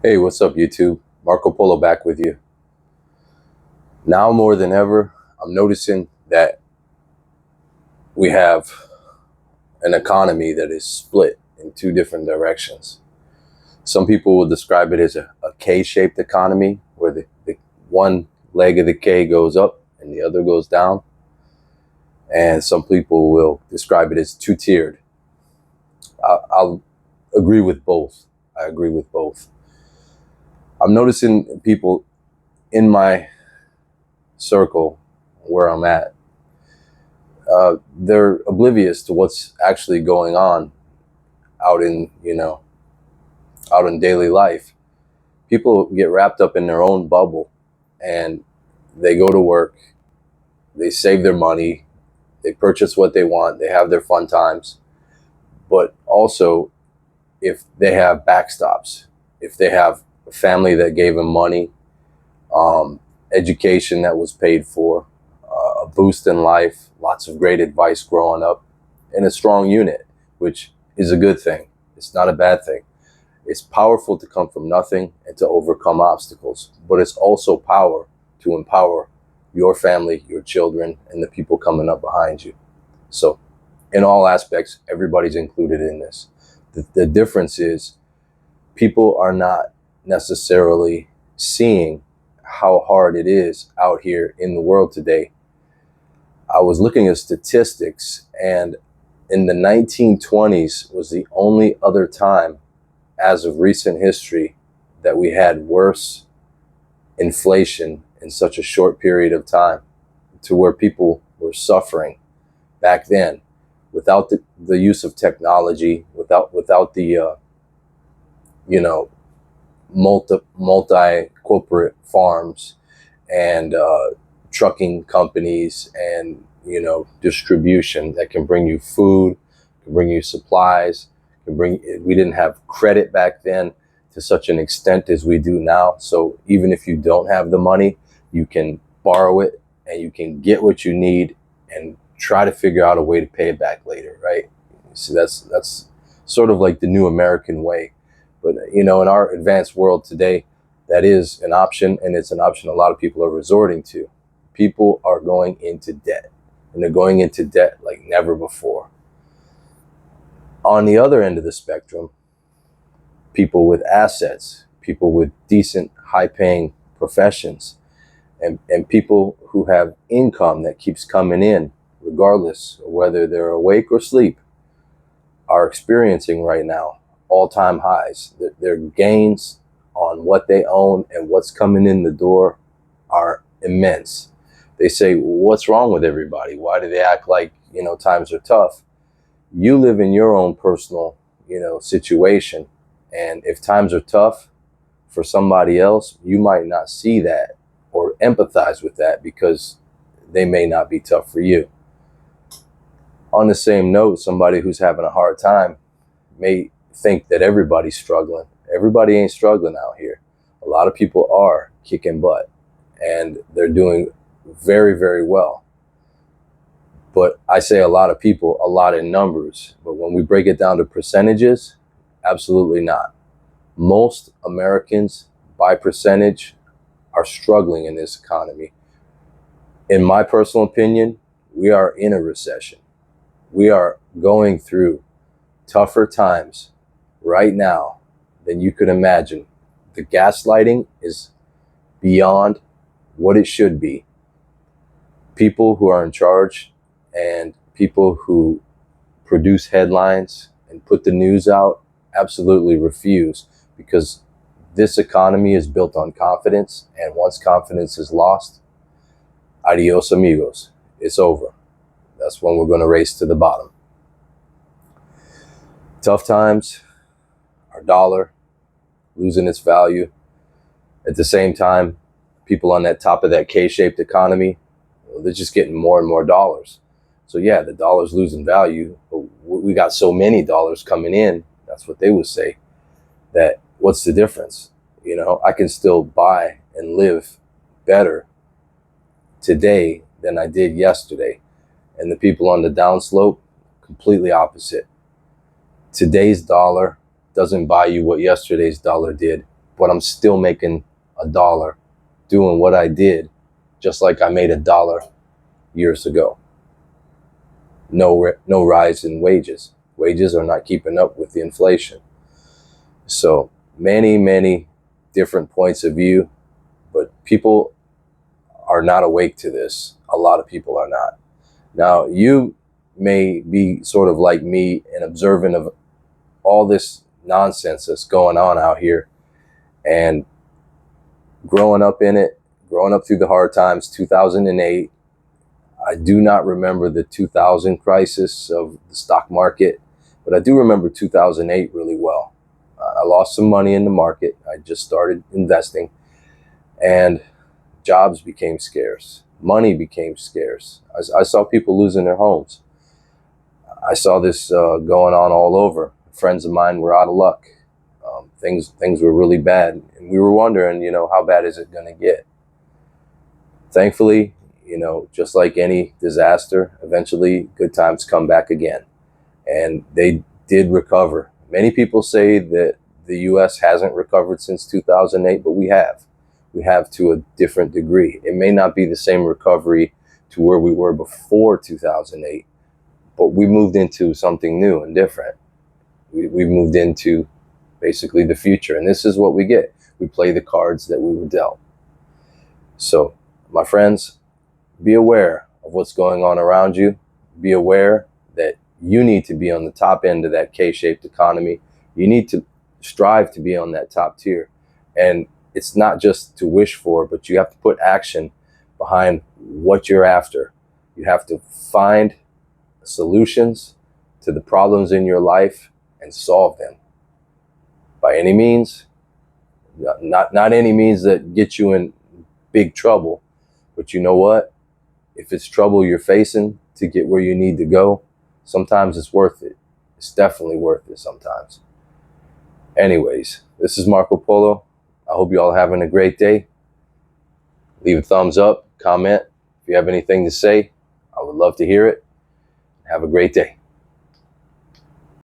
Hey, what's up, YouTube? Marco Polo back with you. Now more than ever, I'm noticing that we have an economy that is split in two different directions. Some people will describe it as a K-shaped economy, where the one leg of the K goes up and the other goes down. And some people will describe it as two-tiered. I'll agree with both. I agree with both. I'm noticing people in my circle where I'm at, they're oblivious to what's actually going on out in out in daily life. People get wrapped up in their own bubble, and they go to work, they save their money, they purchase what they want, they have their fun times. But also, if they have backstops, if they have a family that gave them money, education that was paid for, a boost in life, lots of great advice growing up, and a strong unit, which is a good thing. It's not a bad thing. It's powerful to come from nothing and to overcome obstacles, but it's also power to empower your family, your children, and the people coming up behind you. So, in all aspects, everybody's included in this. The difference is people are not necessarily seeing how hard it is out here in the world today. I was looking at statistics, and in the 1920s was the only other time, as of recent history, that we had worse inflation in such a short period of time, to where people were suffering back then without the use of technology, without the you know multi corporate farms and trucking companies and distribution that can bring you food, can bring you supplies, can bring. We didn't have credit back then to such an extent as we do now. So even if you don't have the money, you can borrow it and you can get what you need and try to figure out a way to pay it back later, right? So that's sort of like the new American way. But in our advanced world today, that is an option, and it's an option a lot of people are resorting to. People are going into debt, and they're going into debt like never before. On the other end of the spectrum, people with assets, people with decent, high-paying professions, and people who have income that keeps coming in, regardless of whether they're awake or asleep, are experiencing right now all-time highs. Their gains on what they own and what's coming in the door are immense. They say, what's wrong with everybody? Why do they act like, times are tough? You live in your own personal, situation. And if times are tough for somebody else, you might not see that or empathize with that because they may not be tough for you. On the same note, somebody who's having a hard time may think that everybody's struggling. Everybody ain't struggling out here. A lot of people are kicking butt, and they're doing very, very well. But I say a lot of people, a lot in numbers. But when we break it down to percentages, absolutely not. Most Americans, by percentage, are struggling in this economy. In my personal opinion, we are in a recession. We are going through tougher times right now than you could imagine. The gaslighting is beyond what it should be. People who are in charge and people who produce headlines and put the news out absolutely refuse, because this economy is built on confidence, and once confidence is lost, adios amigos, it's over. That's when we're going to race to the bottom. Tough times, our dollar losing its value. At the same time, people on that top of that K-shaped economy, they're just getting more and more dollars. So yeah, the dollar's losing value, but we got so many dollars coming in, that's what they would say, that what's the difference? I can still buy and live better today than I did yesterday. And the people on the downslope, completely opposite. Today's dollar doesn't buy you what yesterday's dollar did, but I'm still making $1 doing what I did, just like I made $1 years ago. No rise in wages. Wages are not keeping up with the inflation. So many different points of view, but people are not awake to this. A lot of people are not. Now, you may be sort of like me and observant of all this nonsense that's going on out here, and growing up in it, growing up through the hard times, 2008. I do not remember the 2000 crisis of the stock market, but I do remember 2008 really well. I lost some money in the market. I just started investing, and jobs became scarce. Money became scarce. I saw people losing their homes. I saw this going on all over. Friends of mine were out of luck. Things were really bad, and we were wondering, how bad is it going to get? Thankfully, just like any disaster, eventually good times come back again, and they did recover. Many people say that the U.S. hasn't recovered since 2008, but we have. We have to a different degree. It may not be the same recovery to where we were before 2008, but we moved into something new and different. We moved into basically the future, and this is what we get. We play the cards that we were dealt. So, my friends, be aware of what's going on around you. Be aware that you need to be on the top end of that K-shaped economy. You need to strive to be on that top tier. And it's not just to wish for, but you have to put action behind what you're after. You have to find solutions to the problems in your life and solve them. By any means, not any means that get you in big trouble, but you know what? If it's trouble you're facing to get where you need to go, sometimes it's worth it. It's definitely worth it sometimes. Anyways, this is Marco Polo. I hope you all are having a great day. Leave a thumbs up, comment. If you have anything to say, I would love to hear it. Have a great day.